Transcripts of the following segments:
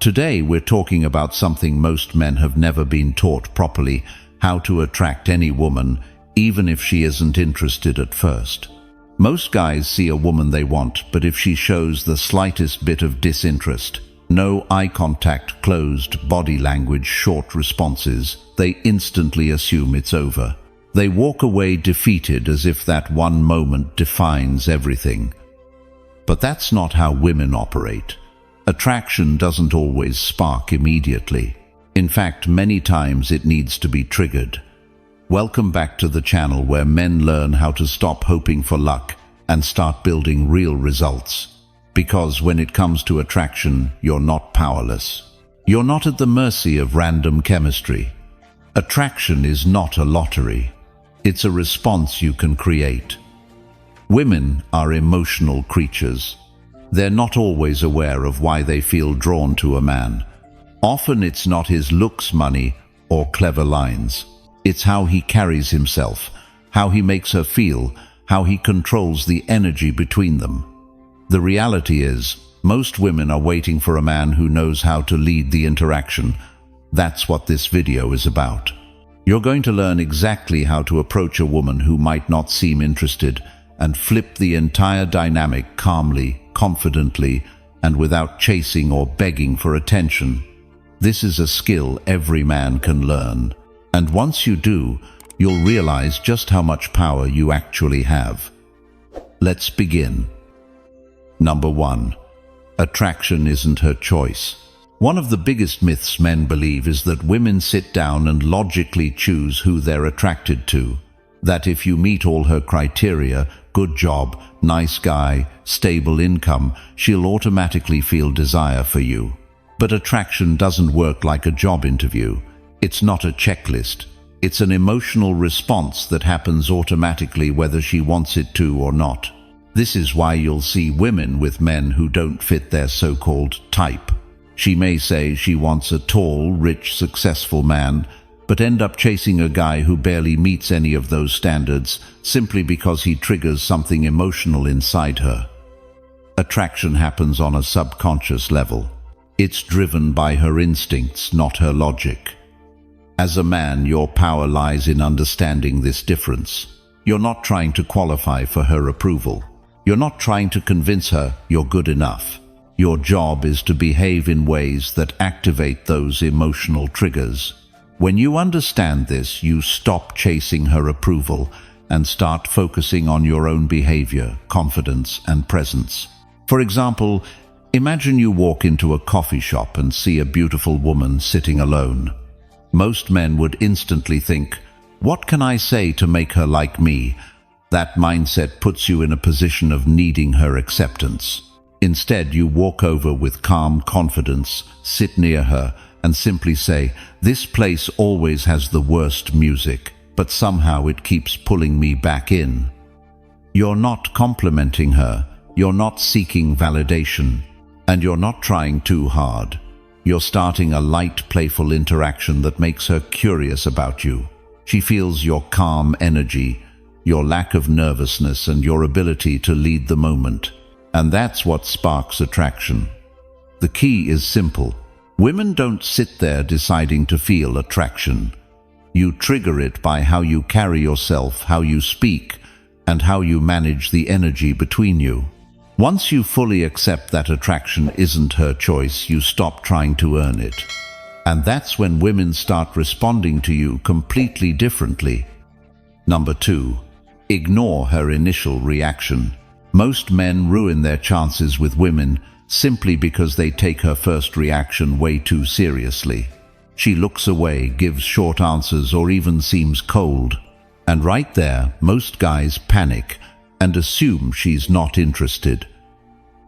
Today we're talking about something most men have never been taught properly: how to attract any woman, even if she isn't interested at first. Most guys see a woman they want, but if she shows the slightest bit of disinterest, no eye contact, closed body language, short responses, they instantly assume it's over. They walk away defeated, as if that one moment defines everything. But that's not how women operate. Attraction doesn't always spark immediately. In fact, many times it needs to be triggered. Welcome back to the channel where men learn how to stop hoping for luck and start building real results. Because when it comes to attraction, you're not powerless. You're not at the mercy of random chemistry. Attraction is not a lottery. It's a response you can create. Women are emotional creatures. They're not always aware of why they feel drawn to a man. Often it's not his looks, money, or clever lines. It's how he carries himself, how he makes her feel, how he controls the energy between them. The reality is, most women are waiting for a man who knows how to lead the interaction. That's what this video is about. You're going to learn exactly how to approach a woman who might not seem interested and flip the entire dynamic calmly, confidently, and without chasing or begging for attention. This is a skill every man can learn. And once you do, you'll realize just how much power you actually have. Let's begin. Number 1. Attraction isn't her choice. One of the biggest myths men believe is that women sit down and logically choose who they're attracted to. That if you meet all her criteria, good job, nice guy, stable income, she'll automatically feel desire for you. But attraction doesn't work like a job interview. It's not a checklist. It's an emotional response that happens automatically whether she wants it to or not. This is why you'll see women with men who don't fit their so-called type. She may say she wants a tall, rich, successful man, but end up chasing a guy who barely meets any of those standards simply because he triggers something emotional inside her. Attraction happens on a subconscious level. It's driven by her instincts, not her logic. As a man, your power lies in understanding this difference. You're not trying to qualify for her approval. You're not trying to convince her you're good enough. Your job is to behave in ways that activate those emotional triggers. When you understand this, you stop chasing her approval and start focusing on your own behavior, confidence, and presence. For example, imagine you walk into a coffee shop and see a beautiful woman sitting alone. Most men would instantly think, "What can I say to make her like me?" That mindset puts you in a position of needing her acceptance. Instead, you walk over with calm confidence, sit near her, and simply say, "This place always has the worst music, but somehow it keeps pulling me back in." You're not complimenting her, you're not seeking validation, and you're not trying too hard. You're starting a light, playful interaction that makes her curious about you. She feels your calm energy, your lack of nervousness, and your ability to lead the moment. And that's what sparks attraction. The key is simple. Women don't sit there deciding to feel attraction. You trigger it by how you carry yourself, how you speak, and how you manage the energy between you. Once you fully accept that attraction isn't her choice, you stop trying to earn it. And that's when women start responding to you completely differently. Number 2. Ignore her initial reaction. Most men ruin their chances with women simply because they take her first reaction way too seriously. She looks away, gives short answers, or even seems cold. And right there, most guys panic and assume she's not interested.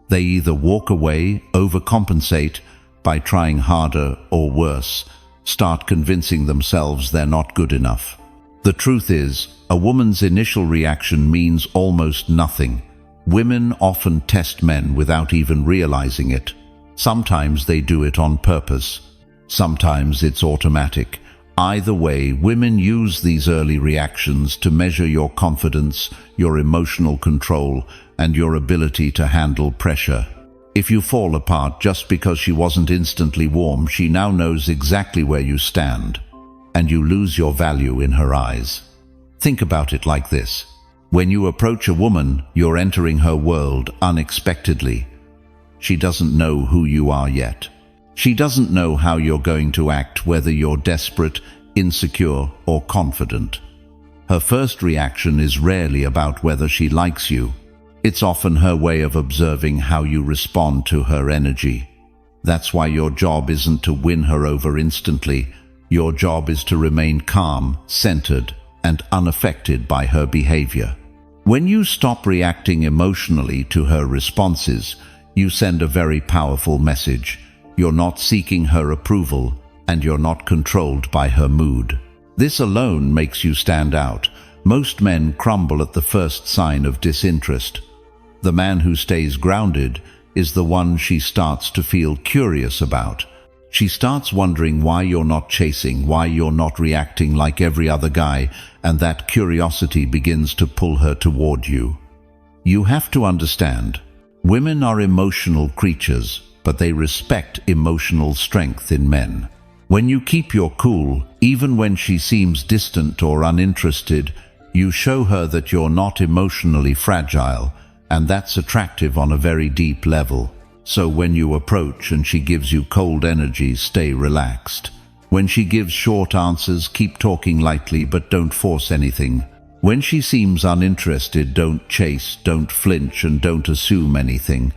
They either walk away, overcompensate by trying harder, or worse, start convincing themselves they're not good enough. The truth is, a woman's initial reaction means almost nothing. Women often test men without even realizing it. Sometimes they do it on purpose. Sometimes it's automatic. Either way, women use these early reactions to measure your confidence, your emotional control, and your ability to handle pressure. If you fall apart just because she wasn't instantly warm, she now knows exactly where you stand, and you lose your value in her eyes. Think about it like this. When you approach a woman, you're entering her world unexpectedly. She doesn't know who you are yet. She doesn't know how you're going to act, whether you're desperate, insecure, or confident. Her first reaction is rarely about whether she likes you. It's often her way of observing how you respond to her energy. That's why your job isn't to win her over instantly. Your job is to remain calm, centered, and unaffected by her behavior. When you stop reacting emotionally to her responses, you send a very powerful message. You're not seeking her approval, and you're not controlled by her mood. This alone makes you stand out. Most men crumble at the first sign of disinterest. The man who stays grounded is the one she starts to feel curious about. She starts wondering why you're not chasing, why you're not reacting like every other guy, and that curiosity begins to pull her toward you. You have to understand, women are emotional creatures, but they respect emotional strength in men. When you keep your cool, even when she seems distant or uninterested, you show her that you're not emotionally fragile, and that's attractive on a very deep level. So when you approach and she gives you cold energy, stay relaxed. When she gives short answers, keep talking lightly but don't force anything. When she seems uninterested, don't chase, don't flinch, and don't assume anything.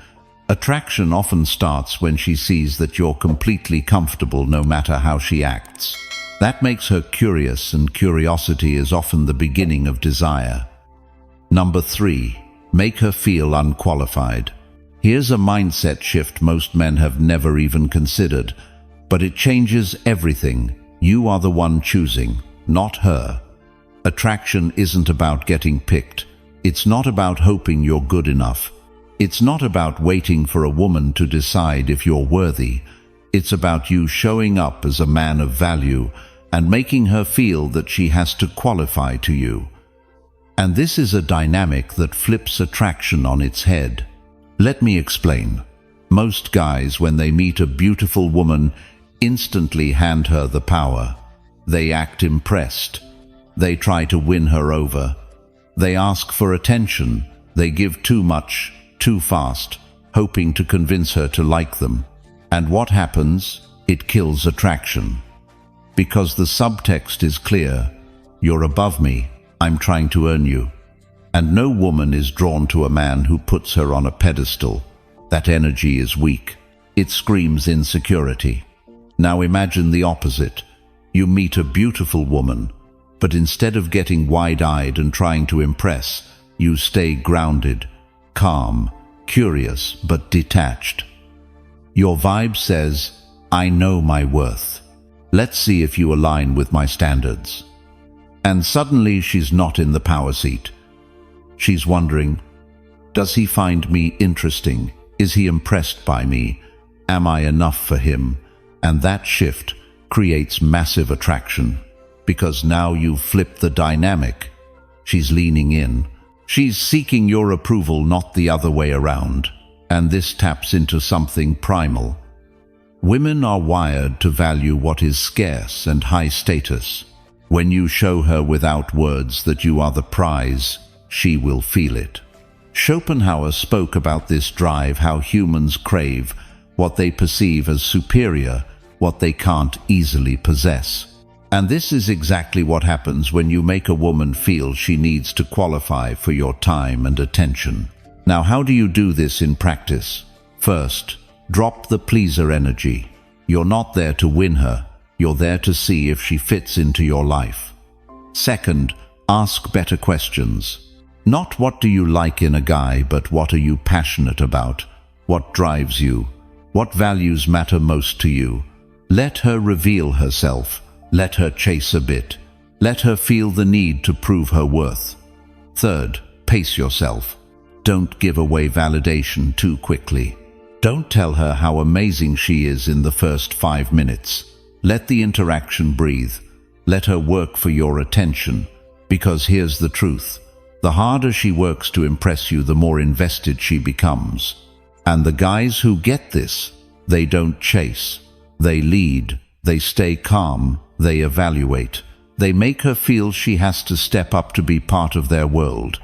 Attraction often starts when she sees that you're completely comfortable no matter how she acts. That makes her curious, and curiosity is often the beginning of desire. Number 3. Make her feel unqualified. Here's a mindset shift most men have never even considered, but it changes everything. You are the one choosing, not her. Attraction isn't about getting picked. It's not about hoping you're good enough. It's not about waiting for a woman to decide if you're worthy. It's about you showing up as a man of value and making her feel that she has to qualify to you. And this is a dynamic that flips attraction on its head. Let me explain. Most guys, when they meet a beautiful woman, instantly hand her the power. They act impressed. They try to win her over. They ask for attention. They give too much, too fast, hoping to convince her to like them. And what happens? It kills attraction. Because the subtext is clear. You're above me. I'm trying to earn you. And no woman is drawn to a man who puts her on a pedestal. That energy is weak. It screams insecurity. Now imagine the opposite. You meet a beautiful woman, but instead of getting wide-eyed and trying to impress, you stay grounded, calm, curious, but detached. Your vibe says, I know my worth. Let's see if you align with my standards. And suddenly she's not in the power seat. She's wondering, does he find me interesting? Is he impressed by me? Am I enough for him? And that shift creates massive attraction, because now you've flipped the dynamic. She's leaning in. She's seeking your approval, not the other way around. And this taps into something primal. Women are wired to value what is scarce and high status. When you show her without words that you are the prize, she will feel it. Schopenhauer spoke about this drive, how humans crave what they perceive as superior, what they can't easily possess. And this is exactly what happens when you make a woman feel she needs to qualify for your time and attention. Now, how do you do this in practice? First, drop the pleaser energy. You're not there to win her. You're there to see if she fits into your life. Second, ask better questions. Not what do you like in a guy, but what are you passionate about? What drives you? What values matter most to you? Let her reveal herself. Let her chase a bit. Let her feel the need to prove her worth. Third, pace yourself. Don't give away validation too quickly. Don't tell her how amazing she is in the first 5 minutes. Let the interaction breathe. Let her work for your attention. Because here's the truth. The harder she works to impress you, the more invested she becomes. And the guys who get this, they don't chase. They lead, they stay calm, they evaluate. They make her feel she has to step up to be part of their world.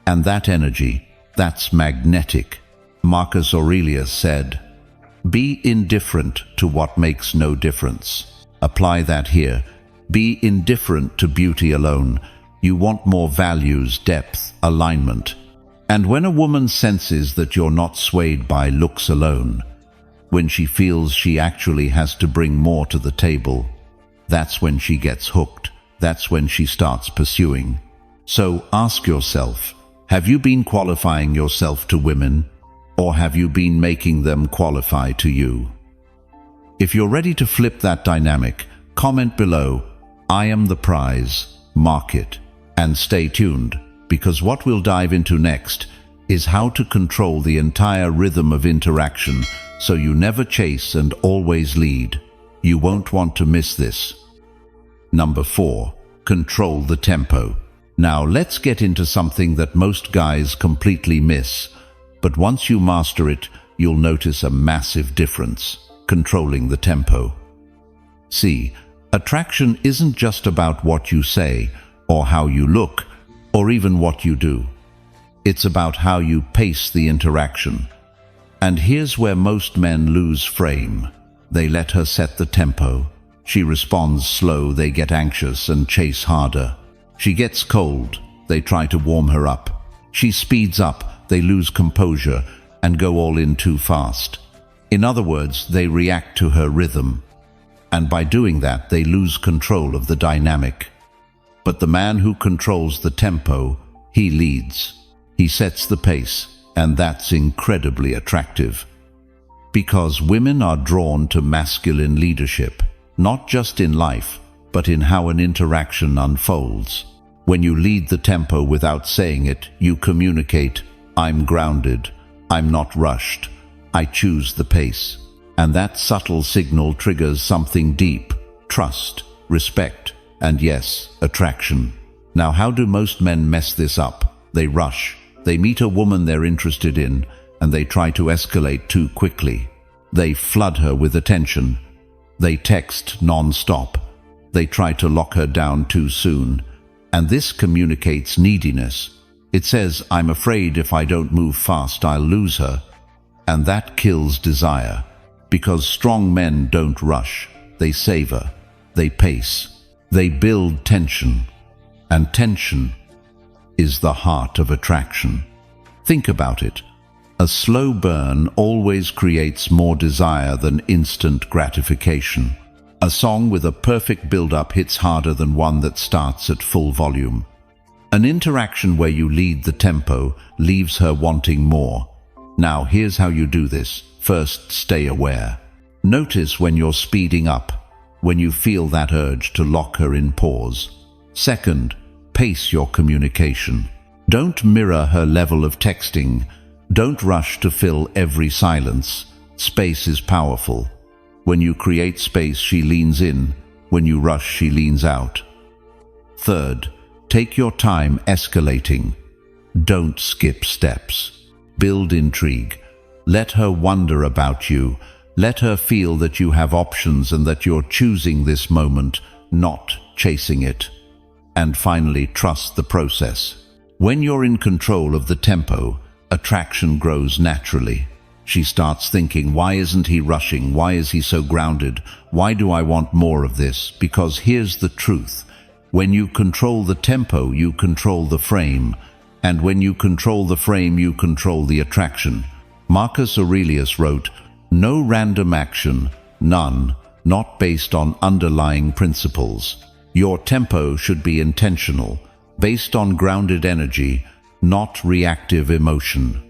And that energy, that's magnetic. Marcus Aurelius said, "Be indifferent to what makes no difference." Apply that here. Be indifferent to beauty alone. You want more values, depth, alignment. And when a woman senses that you're not swayed by looks alone, when she feels she actually has to bring more to the table, that's when she gets hooked. That's when she starts pursuing. So ask yourself, have you been qualifying yourself to women, or have you been making them qualify to you? If you're ready to flip that dynamic, comment below, "I am the prize," mark it, and stay tuned, because what we'll dive into next is how to control the entire rhythm of interaction so you never chase and always lead. You won't want to miss this. Number 4, control the tempo. Now let's get into something that most guys completely miss, but once you master it, you'll notice a massive difference: controlling the tempo. See, attraction isn't just about what you say, or how you look, or even what you do. It's about how you pace the interaction. And here's where most men lose frame. They let her set the tempo. She responds slow, they get anxious and chase harder. She gets cold, they try to warm her up. She speeds up, they lose composure and go all in too fast. In other words, they react to her rhythm. And by doing that, they lose control of the dynamic. But the man who controls the tempo, he leads. He sets the pace, and that's incredibly attractive. Because women are drawn to masculine leadership, not just in life, but in how an interaction unfolds. When you lead the tempo without saying it, you communicate, "I'm grounded, I'm not rushed, I choose the pace." And that subtle signal triggers something deep: trust, respect, and yes, attraction. Now, how do most men mess this up? They rush. They meet a woman they're interested in, and they try to escalate too quickly. They flood her with attention. They text non-stop. They try to lock her down too soon. And this communicates neediness. It says, "I'm afraid if I don't move fast, I'll lose her." And that kills desire. Because strong men don't rush. They savor. They pace. They build tension. And tension is the heart of attraction. Think about it. A slow burn always creates more desire than instant gratification. A song with a perfect build-up hits harder than one that starts at full volume. An interaction where you lead the tempo leaves her wanting more. Now, here's how you do this. First, stay aware. Notice when you're speeding up, when you feel that urge to lock her in pause. Second, pace your communication. Don't mirror her level of texting. Don't rush to fill every silence. Space is powerful. When you create space, she leans in. When you rush, she leans out. Third, take your time escalating. Don't skip steps. Build intrigue. Let her wonder about you. Let her feel that you have options and that you're choosing this moment, not chasing it. And finally, trust the process. When you're in control of the tempo, attraction grows naturally. She starts thinking, why isn't he rushing? Why is he so grounded? Why do I want more of this? Because here's the truth. When you control the tempo, you control the frame. And when you control the frame, you control the attraction. Marcus Aurelius wrote, "No random action, none, not based on underlying principles. Your tempo should be intentional, based on grounded energy, not reactive emotion."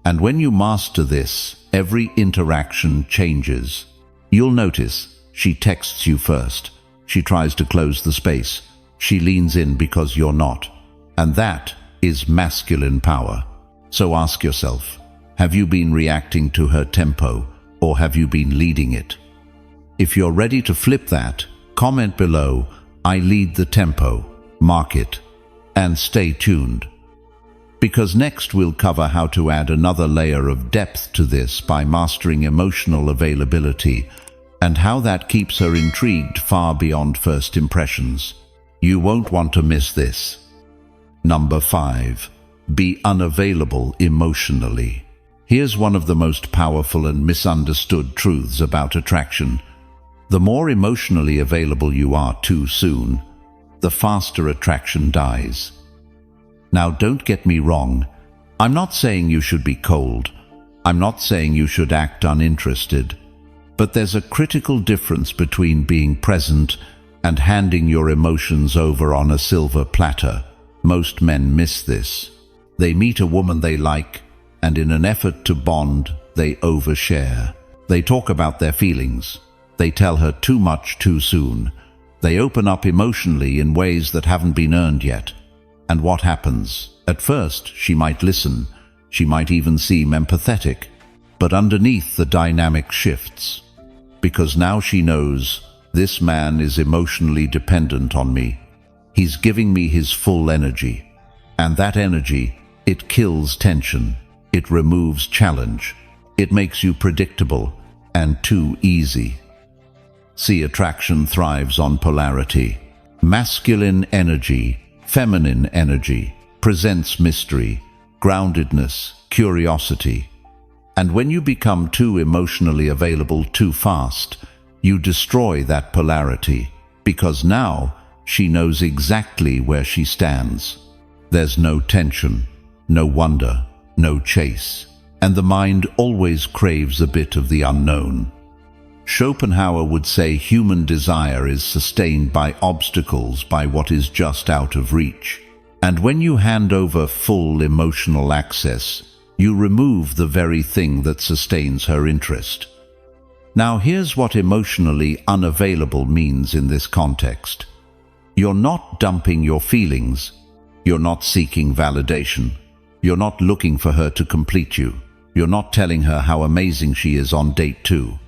And when you master this, every interaction changes. You'll notice she texts you first. She tries to close the space. She leans in because you're not. And that is masculine power. So ask yourself, have you been reacting to her tempo, or have you been leading it? If you're ready to flip that, comment below, "I lead the tempo," mark it, and stay tuned. because next we'll cover how to add another layer of depth to this by mastering emotional availability and how that keeps her intrigued far beyond first impressions. You won't want to miss this. Number 5. Be unavailable emotionally. Here's one of the most powerful and misunderstood truths about attraction. The more emotionally available you are too soon, the faster attraction dies. Now, don't get me wrong. I'm not saying you should be cold. I'm not saying you should act uninterested. But there's a critical difference between being present and handing your emotions over on a silver platter. Most men miss this. They meet a woman they like, and in an effort to bond, they overshare. They talk about their feelings. They tell her too much too soon. They open up emotionally in ways that haven't been earned yet. And what happens? At first, she might listen. She might even seem empathetic. But underneath, the dynamic shifts. Because now she knows, this man is emotionally dependent on me. He's giving me his full energy. And that energy, it kills tension. It removes challenge. It makes you predictable and too easy. See, attraction thrives on polarity. Masculine energy, feminine energy, presents mystery, groundedness, curiosity. And when you become too emotionally available too fast, you destroy that polarity, because now she knows exactly where she stands. There's no tension, no wonder, no chase, and the mind always craves a bit of the unknown. Schopenhauer would say human desire is sustained by obstacles, by what is just out of reach. And when you hand over full emotional access, you remove the very thing that sustains her interest. Now here's what emotionally unavailable means in this context. You're not dumping your feelings. You're not seeking validation. You're not looking for her to complete you. You're not telling her how amazing she is on date 2.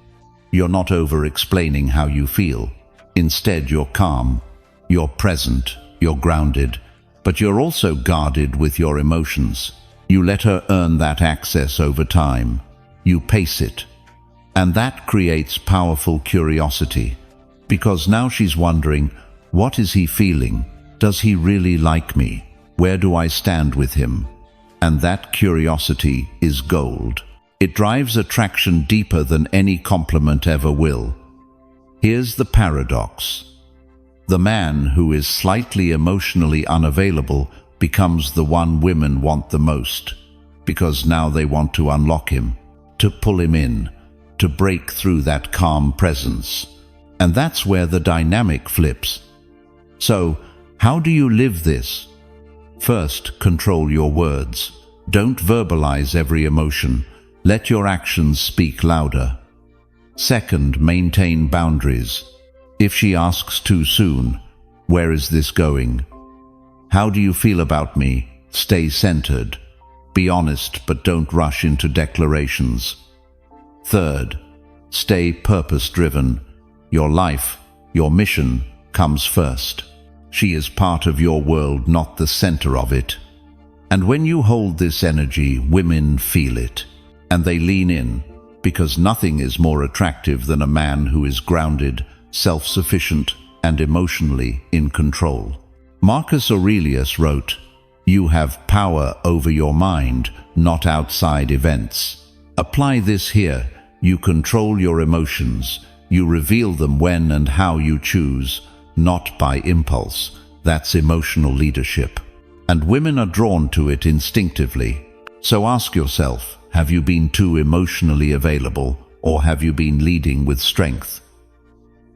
You're not over-explaining how you feel. Instead, you're calm, you're present, you're grounded, but you're also guarded with your emotions. You let her earn that access over time. You pace it. And that creates powerful curiosity, because now she's wondering, what is he feeling? Does he really like me? Where do I stand with him? And that curiosity is gold. It drives attraction deeper than any compliment ever will. Here's the paradox. The man who is slightly emotionally unavailable becomes the one women want the most, because now they want to unlock him, to pull him in, to break through that calm presence. And that's where the dynamic flips. So, how do you live this? First, control your words. Don't verbalize every emotion. Let your actions speak louder. Second, maintain boundaries. If she asks too soon, where is this going? How do you feel about me? Stay centered. Be honest, but don't rush into declarations. Third, stay purpose-driven. Your life, your mission, comes first. She is part of your world, not the center of it. And when you hold this energy, women feel it. And they lean in, because nothing is more attractive than a man who is grounded, self-sufficient, and emotionally in control. Marcus Aurelius wrote, "You have power over your mind, not outside events." Apply this here. You control your emotions. You reveal them when and how you choose, not by impulse. That's emotional leadership. And women are drawn to it instinctively. So ask yourself, have you been too emotionally available, or have you been leading with strength?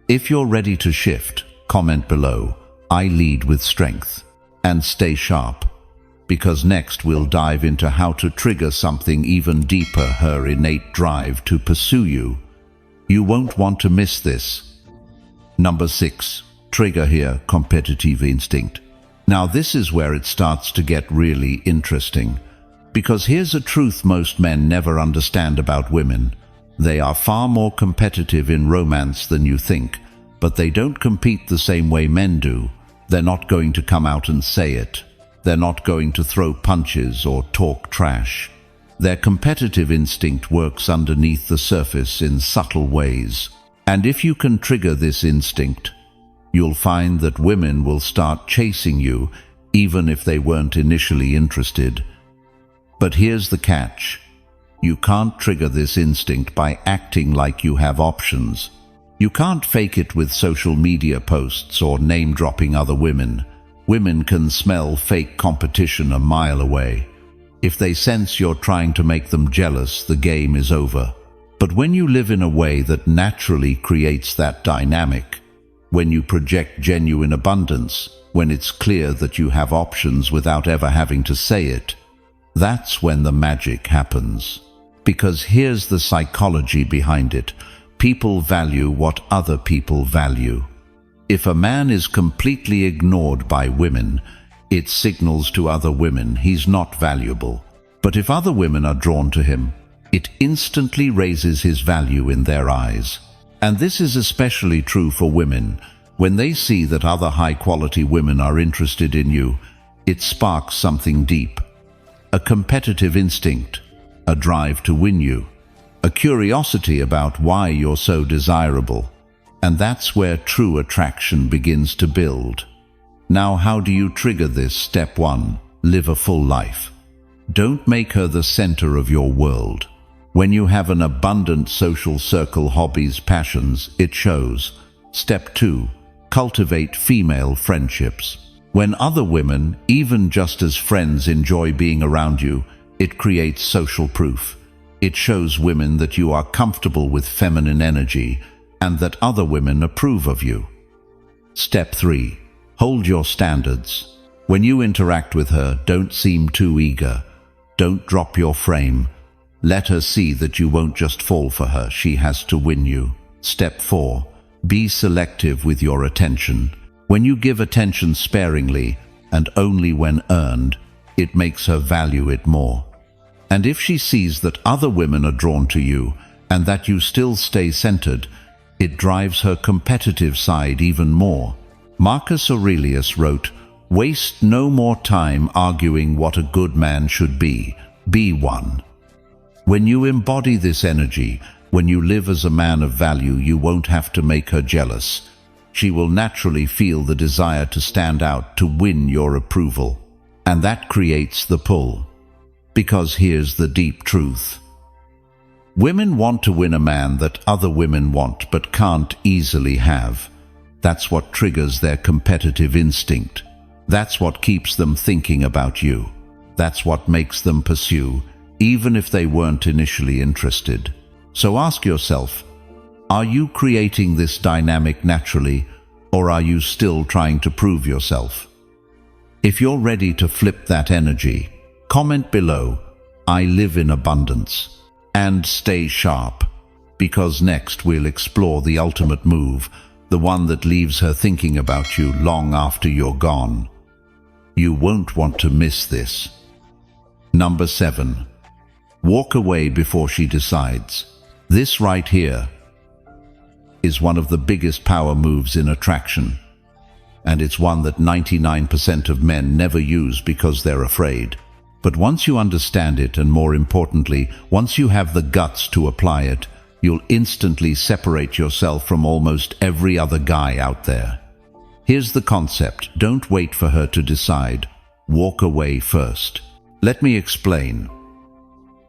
If you're ready to shift, comment below, "I lead with strength." And stay sharp, because next we'll dive into how to trigger something even deeper, her innate drive to pursue you. You won't want to miss this. Number 6. Trigger here, competitive instinct. Now this is where it starts to get really interesting. Because here's a truth most men never understand about women. They are far more competitive in romance than you think, but they don't compete the same way men do. They're not going to come out and say it. They're not going to throw punches or talk trash. Their competitive instinct works underneath the surface in subtle ways. And if you can trigger this instinct, you'll find that women will start chasing you even if they weren't initially interested. But here's the catch. You can't trigger this instinct by acting like you have options. You can't fake it with social media posts or name-dropping other women. Women can smell fake competition a mile away. If they sense you're trying to make them jealous, the game is over. But when you live in a way that naturally creates that dynamic, when you project genuine abundance, when it's clear that you have options without ever having to say it, that's when the magic happens. Because here's the psychology behind it. People value what other people value. If a man is completely ignored by women, it signals to other women he's not valuable. But if other women are drawn to him, it instantly raises his value in their eyes. And this is especially true for women. When they see that other high-quality women are interested in you, it sparks something deep. A competitive instinct, a drive to win you, a curiosity about why you're so desirable. And that's where true attraction begins to build. Now, how do you trigger this? Step 1. Live a full life. Don't make her the center of your world. When you have an abundant social circle, hobbies, passions, it shows. Step 2. Cultivate female friendships. When other women, even just as friends, enjoy being around you, it creates social proof. It shows women that you are comfortable with feminine energy and that other women approve of you. Step 3. Hold your standards. When you interact with her, don't seem too eager. Don't drop your frame. Let her see that you won't just fall for her, she has to win you. Step 4. Be selective with your attention. When you give attention sparingly and only when earned, it makes her value it more. And if she sees that other women are drawn to you and that you still stay centered, it drives her competitive side even more. Marcus Aurelius wrote, "Waste no more time arguing what a good man should be. Be one." When you embody this energy, when you live as a man of value, you won't have to make her jealous. She will naturally feel the desire to stand out, to win your approval. And that creates the pull. Because here's the deep truth. Women want to win a man that other women want but can't easily have. That's what triggers their competitive instinct. That's what keeps them thinking about you. That's what makes them pursue, even if they weren't initially interested. So ask yourself, are you creating this dynamic naturally, or are you still trying to prove yourself? If you're ready to flip that energy, comment below, "I live in abundance." And stay sharp, because next we'll explore the ultimate move, the one that leaves her thinking about you long after you're gone. You won't want to miss this. Number 7. Walk away before she decides. This right here is one of the biggest power moves in attraction, and it's one that 99% of men never use because they're afraid. But once you understand it, and more importantly, once you have the guts to apply it, you'll instantly separate yourself from almost every other guy out there. Here's the concept. Don't wait for her to decide. Walk away first. Let me explain.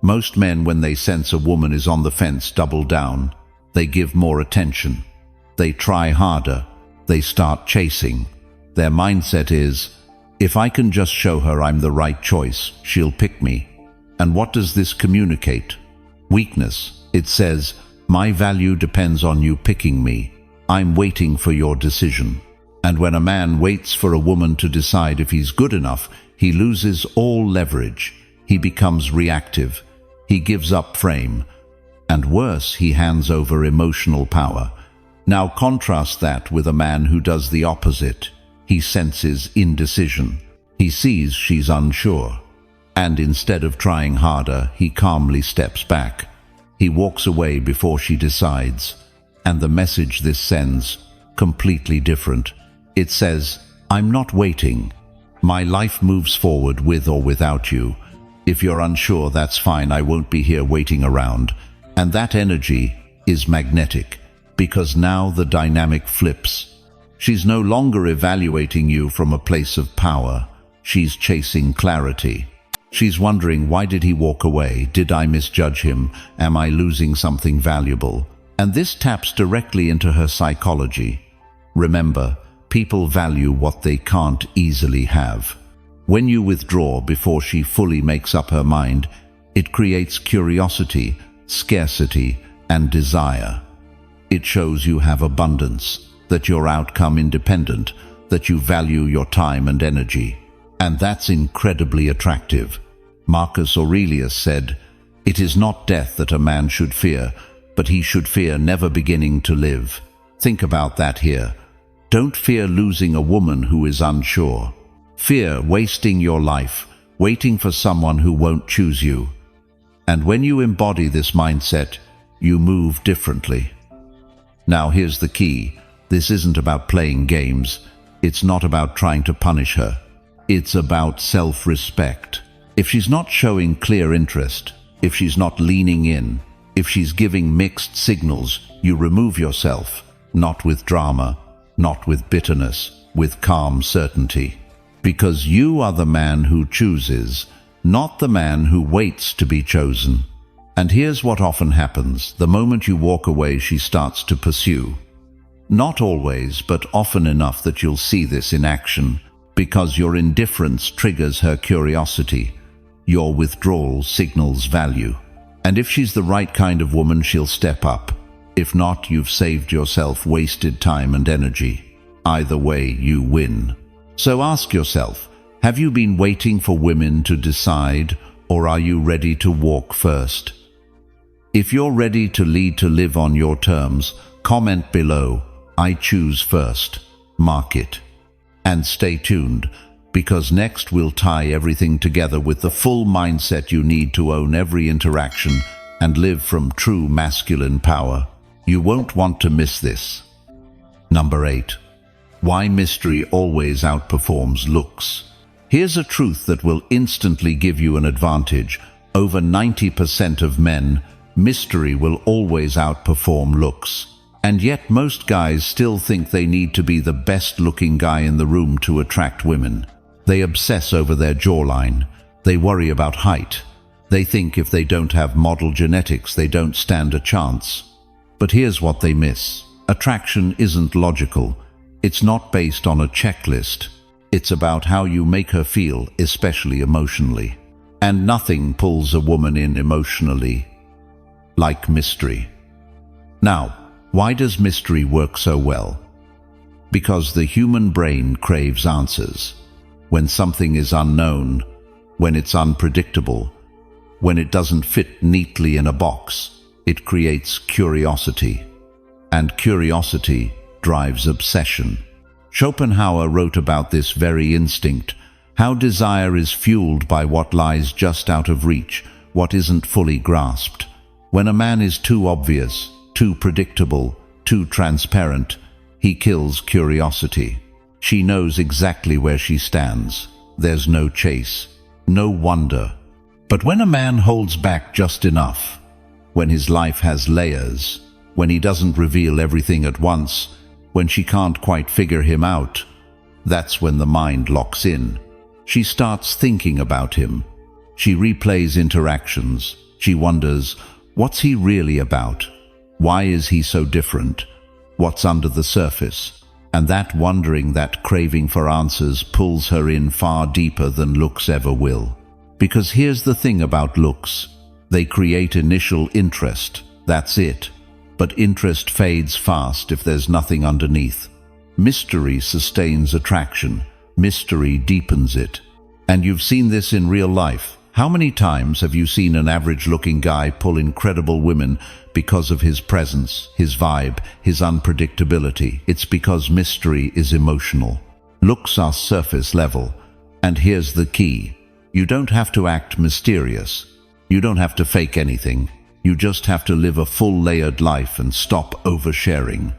Most men, when they sense a woman is on the fence, double down. They give more attention. They try harder. They start chasing. Their mindset is, if I can just show her I'm the right choice, she'll pick me. And what does this communicate? Weakness. It says, my value depends on you picking me. I'm waiting for your decision. And when a man waits for a woman to decide if he's good enough, he loses all leverage. He becomes reactive. He gives up frame. And worse, he hands over emotional power. Now contrast that with a man who does the opposite. He senses indecision. He sees she's unsure. And instead of trying harder, he calmly steps back. He walks away before she decides. And the message this sends, completely different. It says, I'm not waiting. My life moves forward with or without you. If you're unsure, that's fine. I won't be here waiting around. And that energy is magnetic, because now the dynamic flips. She's no longer evaluating you from a place of power. She's chasing clarity. She's wondering, why did he walk away? Did I misjudge him? Am I losing something valuable? And this taps directly into her psychology. Remember, people value what they can't easily have. When you withdraw before she fully makes up her mind, it creates curiosity, scarcity, and desire. It shows you have abundance, that you're outcome independent, that you value your time and energy. And that's incredibly attractive. Marcus Aurelius said, "It is not death that a man should fear, but he should fear never beginning to live." Think about that here. Don't fear losing a woman who is unsure. Fear wasting your life, waiting for someone who won't choose you. And when you embody this mindset, you move differently. Now here's the key. This isn't about playing games. It's not about trying to punish her. It's about self-respect. If she's not showing clear interest, if she's not leaning in, if she's giving mixed signals, you remove yourself, not with drama, not with bitterness, with calm certainty. Because you are the man who chooses, not the man who waits to be chosen. And here's what often happens. The moment you walk away, she starts to pursue. Not always, but often enough that you'll see this in action, because your indifference triggers her curiosity. Your withdrawal signals value. And if she's the right kind of woman, she'll step up. If not, you've saved yourself wasted time and energy. Either way, you win. So ask yourself, have you been waiting for women to decide, or are you ready to walk first? If you're ready to lead to live on your terms, comment below, "I choose first." Mark it. And stay tuned, because next we'll tie everything together with the full mindset you need to own every interaction and live from true masculine power. You won't want to miss this. Number 8. Why mystery always outperforms looks. Here's a truth that will instantly give you an advantage. Over 90% of men, mystery will always outperform looks. And yet most guys still think they need to be the best-looking guy in the room to attract women. They obsess over their jawline. They worry about height. They think if they don't have model genetics, they don't stand a chance. But here's what they miss. Attraction isn't logical. It's not based on a checklist. It's about how you make her feel, especially emotionally. And nothing pulls a woman in emotionally like mystery. Now, why does mystery work so well? Because the human brain craves answers. When something is unknown, when it's unpredictable, when it doesn't fit neatly in a box, it creates curiosity. And curiosity drives obsession. Schopenhauer wrote about this very instinct, how desire is fueled by what lies just out of reach, what isn't fully grasped. When a man is too obvious, too predictable, too transparent, he kills curiosity. She knows exactly where she stands. There's no chase, no wonder. But when a man holds back just enough, when his life has layers, when he doesn't reveal everything at once, when she can't quite figure him out, that's when the mind locks in. She starts thinking about him. She replays interactions. She wonders, what's he really about? Why is he so different? What's under the surface? And that wondering, that craving for answers pulls her in far deeper than looks ever will. Because here's the thing about looks. They create initial interest. That's it. But interest fades fast if there's nothing underneath. Mystery sustains attraction. Mystery deepens it. And you've seen this in real life. How many times have you seen an average-looking guy pull incredible women because of his presence, his vibe, his unpredictability? It's because mystery is emotional. Looks are surface level. And here's the key. You don't have to act mysterious. You don't have to fake anything. You just have to live a full layered life and stop oversharing.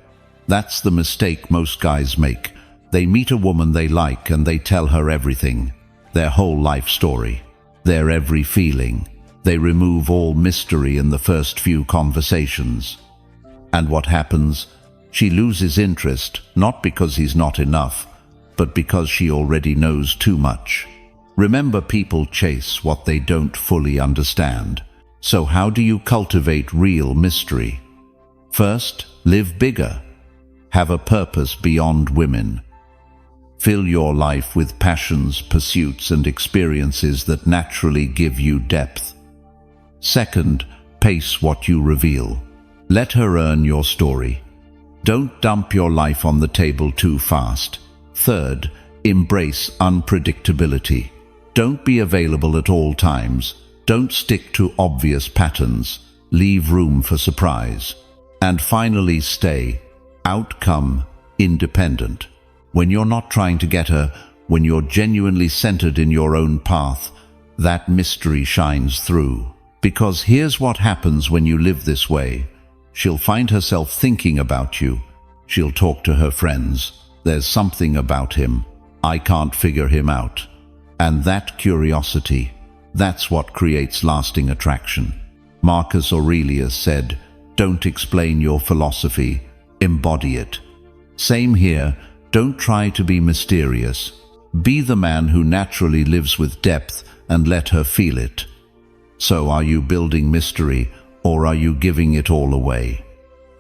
That's the mistake most guys make. They meet a woman they like and they tell her everything, their whole life story, their every feeling. They remove all mystery in the first few conversations. And what happens? She loses interest, not because he's not enough, but because she already knows too much. Remember, people chase what they don't fully understand. So how do you cultivate real mystery? First, live bigger. Have a purpose beyond women. Fill your life with passions, pursuits, and experiences that naturally give you depth. Second, pace what you reveal. Let her earn your story. Don't dump your life on the table too fast. Third, embrace unpredictability. Don't be available at all times. Don't stick to obvious patterns. Leave room for surprise. And finally, stay outcome independent. When you're not trying to get her, when you're genuinely centered in your own path, that mystery shines through. Because here's what happens when you live this way. She'll find herself thinking about you. She'll talk to her friends. There's something about him. I can't figure him out. And that curiosity, that's what creates lasting attraction. Marcus Aurelius said, "Don't explain your philosophy, embody it." Same here, don't try to be mysterious. Be the man who naturally lives with depth and let her feel it. So are you building mystery, or are you giving it all away?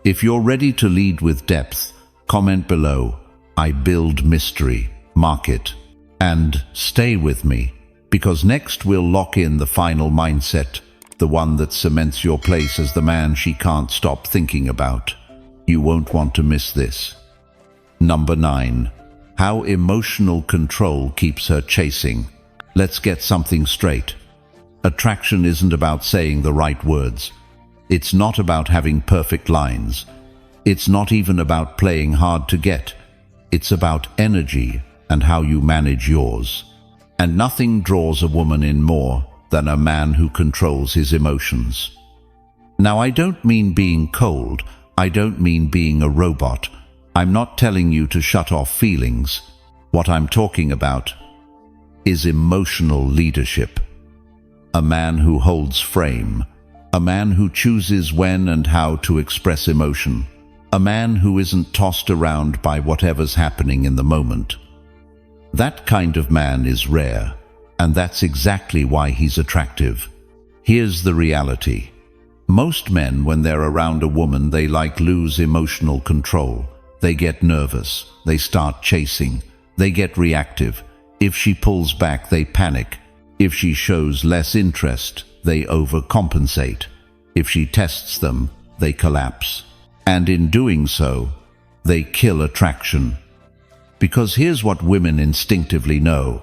If you're ready to lead with depth, comment below, "I build mystery," mark it. And stay with me, because next we'll lock in the final mindset, the one that cements your place as the man she can't stop thinking about. You won't want to miss this. Number 9. How emotional control keeps her chasing. Let's get something straight. Attraction isn't about saying the right words. It's not about having perfect lines. It's not even about playing hard to get. It's about energy and how you manage yours. And nothing draws a woman in more than a man who controls his emotions. Now, I don't mean being cold. I don't mean being a robot. I'm not telling you to shut off feelings. What I'm talking about is emotional leadership. A man who holds frame. A man who chooses when and how to express emotion. A man who isn't tossed around by whatever's happening in the moment. That kind of man is rare, and that's exactly why he's attractive. Here's the reality. Most men, when they're around a woman they like, lose emotional control. They get nervous, they start chasing, they get reactive. If she pulls back, they panic. If she shows less interest, they overcompensate. If she tests them, they collapse. And in doing so, they kill attraction. Because here's what women instinctively know.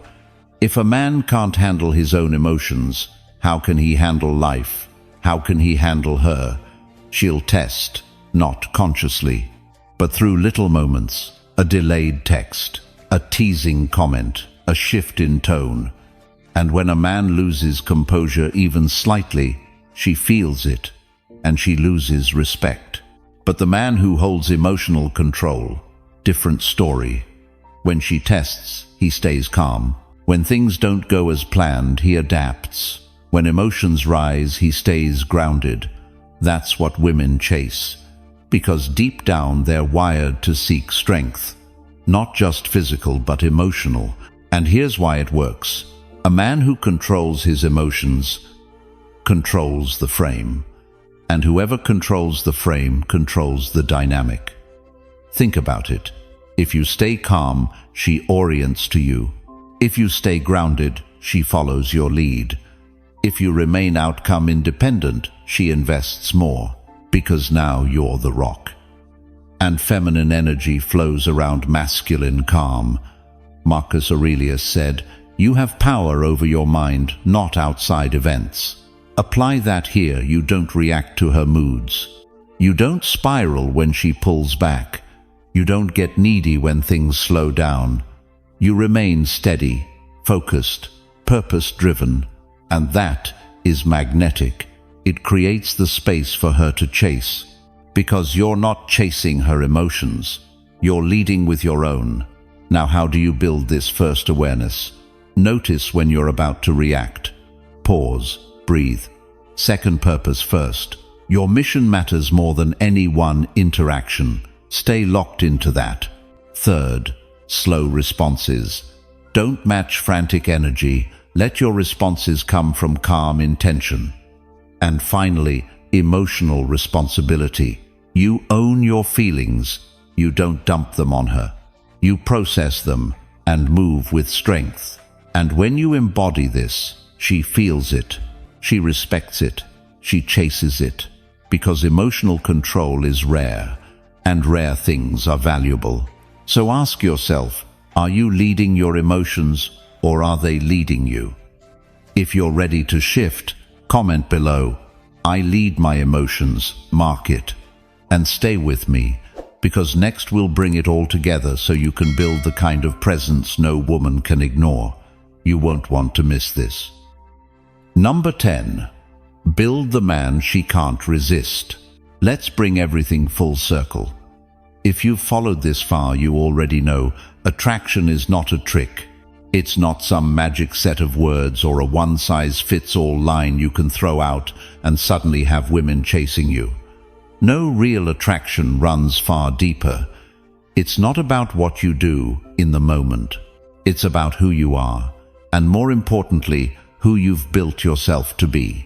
If a man can't handle his own emotions, how can he handle life? How can he handle her? She'll test, not consciously, but through little moments, a delayed text, a teasing comment, a shift in tone. And when a man loses composure even slightly, she feels it, and she loses respect. But the man who holds emotional control, different story. When she tests, he stays calm. When things don't go as planned, he adapts. When emotions rise, he stays grounded. That's what women chase. Because deep down they're wired to seek strength. Not just physical, but emotional. And here's why it works. A man who controls his emotions controls the frame. And whoever controls the frame controls the dynamic. Think about it. If you stay calm, she orients to you. If you stay grounded, she follows your lead. If you remain outcome independent, she invests more, because now you're the rock. And feminine energy flows around masculine calm. Marcus Aurelius said, "You have power over your mind, not outside events." Apply that here. You don't react to her moods. You don't spiral when she pulls back. You don't get needy when things slow down. You remain steady, focused, purpose-driven, and that is magnetic. It creates the space for her to chase, because you're not chasing her emotions. You're leading with your own. Now, how do you build this first awareness? Notice when you're about to react. Pause, breathe. Second, purpose first. Your mission matters more than any one interaction. Stay locked into that. Third, slow responses. Don't match frantic energy. Let your responses come from calm intention. And finally, emotional responsibility. You own your feelings. You don't dump them on her. You process them and move with strength. And when you embody this, she feels it. She respects it. She chases it. Because emotional control is rare, and rare things are valuable. So ask yourself, are you leading your emotions, or are they leading you? If you're ready to shift, comment below, "I lead my emotions," mark it. And stay with me, because next we'll bring it all together so you can build the kind of presence no woman can ignore. You won't want to miss this. Number 10. Build the man she can't resist. Let's bring everything full circle. If you've followed this far, you already know attraction is not a trick. It's not some magic set of words or a one-size-fits-all line you can throw out and suddenly have women chasing you. No, real attraction runs far deeper. It's not about what you do in the moment. It's about who you are, and more importantly, who you've built yourself to be.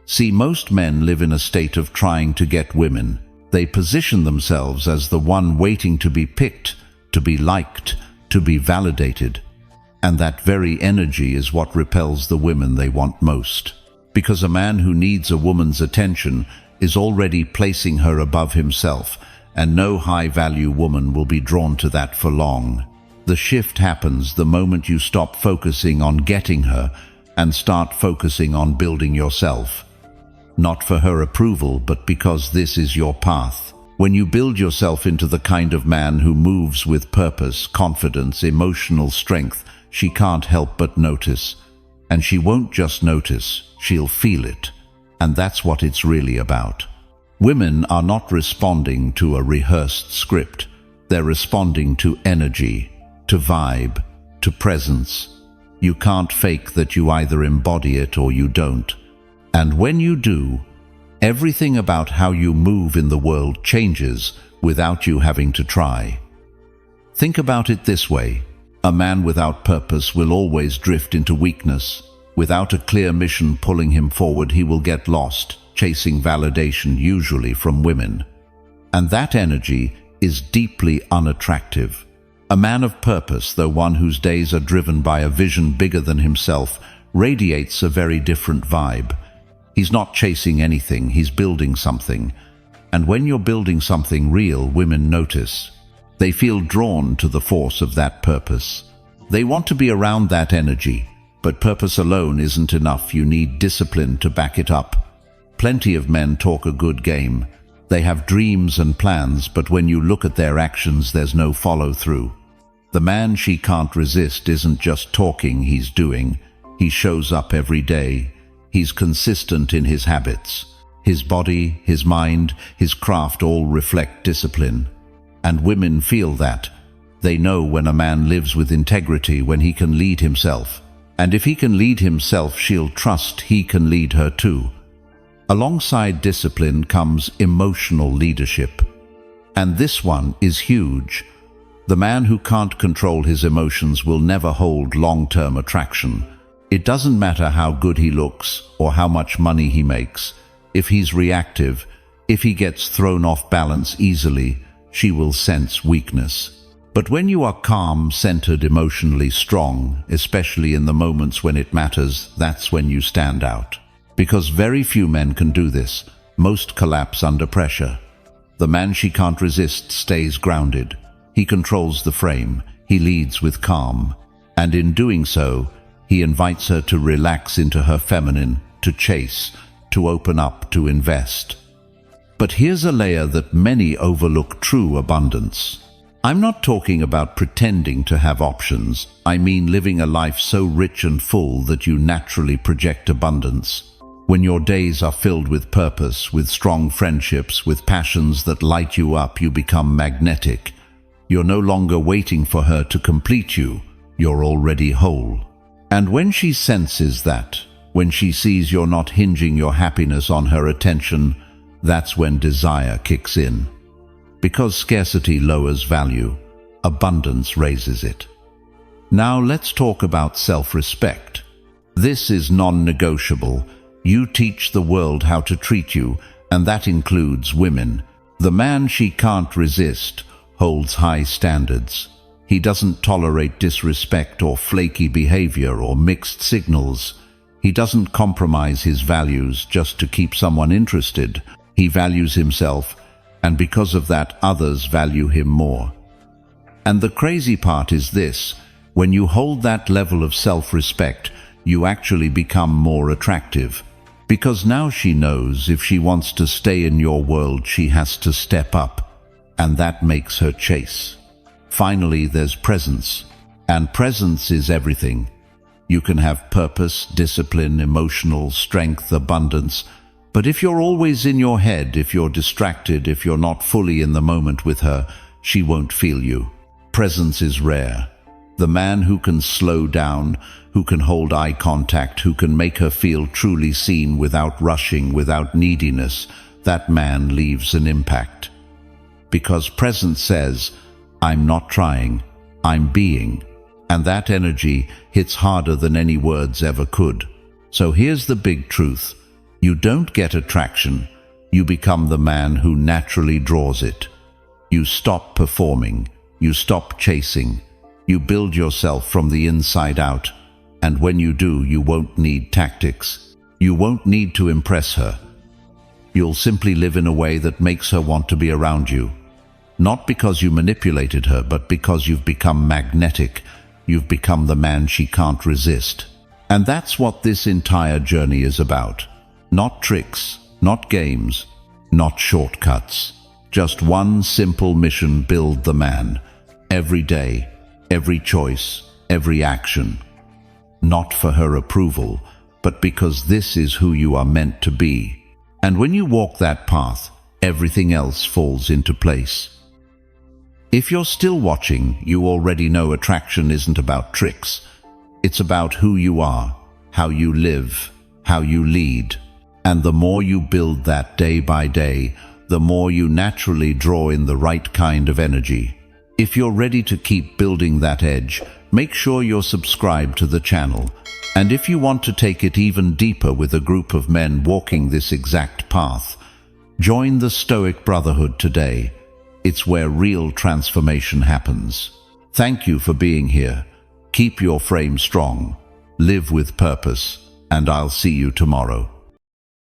See, most men live in a state of trying to get women. They position themselves as the one waiting to be picked, to be liked, to be validated. And that very energy is what repels the women they want most. Because a man who needs a woman's attention is already placing her above himself, and no high-value woman will be drawn to that for long. The shift happens the moment you stop focusing on getting her and start focusing on building yourself. Not for her approval, but because this is your path. When you build yourself into the kind of man who moves with purpose, confidence, emotional strength, she can't help but notice. And she won't just notice, she'll feel it. And that's what it's really about. Women are not responding to a rehearsed script. They're responding to energy, to vibe, to presence. You can't fake that you either embody it or you don't. And when you do, everything about how you move in the world changes without you having to try. Think about it this way. A man without purpose will always drift into weakness. Without a clear mission pulling him forward, he will get lost, chasing validation, usually from women. And that energy is deeply unattractive. A man of purpose, though one whose days are driven by a vision bigger than himself, radiates a very different vibe. He's not chasing anything, he's building something. And when you're building something real, women notice. They feel drawn to the force of that purpose. They want to be around that energy. But purpose alone isn't enough. You need discipline to back it up. Plenty of men talk a good game. They have dreams and plans, but when you look at their actions, there's no follow-through. The man she can't resist isn't just talking, he's doing. He shows up every day. He's consistent in his habits. His body, his mind, his craft all reflect discipline. And women feel that. They know when a man lives with integrity, when he can lead himself. And if he can lead himself, she'll trust he can lead her too. Alongside discipline comes emotional leadership. And this one is huge. The man who can't control his emotions will never hold long-term attraction. It doesn't matter how good he looks or how much money he makes. If he's reactive, if he gets thrown off balance easily, she will sense weakness. But when you are calm, centered, emotionally strong, especially in the moments when it matters, that's when you stand out. Because very few men can do this. Most collapse under pressure. The man she can't resist stays grounded. He controls the frame. He leads with calm. And in doing so, he invites her to relax into her feminine, to chase, to open up, to invest. But here's a layer that many overlook: true abundance. I'm not talking about pretending to have options. I mean living a life so rich and full that you naturally project abundance. When your days are filled with purpose, with strong friendships, with passions that light you up, you become magnetic. You're no longer waiting for her to complete you. You're already whole. And when she senses that, when she sees you're not hinging your happiness on her attention, that's when desire kicks in. Because scarcity lowers value, abundance raises it. Now let's talk about self-respect. This is non-negotiable. You teach the world how to treat you, and that includes women. The man she can't resist holds high standards. He doesn't tolerate disrespect or flaky behavior or mixed signals. He doesn't compromise his values just to keep someone interested. He values himself, and because of that, others value him more. And the crazy part is this: when you hold that level of self-respect, you actually become more attractive. Because now she knows if she wants to stay in your world, she has to step up, and that makes her chase. Finally, there's presence, and presence is everything. You can have purpose, discipline, emotional strength, abundance, but if you're always in your head, if you're distracted, if you're not fully in the moment with her, she won't feel you. Presence is rare. The man who can slow down, who can hold eye contact, who can make her feel truly seen without rushing, without neediness, that man leaves an impact. Because presence says, I'm not trying, I'm being. And that energy hits harder than any words ever could. So here's the big truth. You don't get attraction. You become the man who naturally draws it. You stop performing. You stop chasing. You build yourself from the inside out. And when you do, you won't need tactics. You won't need to impress her. You'll simply live in a way that makes her want to be around you. Not because you manipulated her, but because you've become magnetic. You've become the man she can't resist. And that's what this entire journey is about. Not tricks, not games, not shortcuts. Just one simple mission: build the man. Every day, every choice, every action. Not for her approval, but because this is who you are meant to be. And when you walk that path, everything else falls into place. If you're still watching, you already know attraction isn't about tricks. It's about who you are, how you live, how you lead. And the more you build that day by day, the more you naturally draw in the right kind of energy. If you're ready to keep building that edge, make sure you're subscribed to the channel. And if you want to take it even deeper with a group of men walking this exact path, join the Stoic Brotherhood today. It's where real transformation happens. Thank you for being here. Keep your frame strong, live with purpose, and I'll see you tomorrow.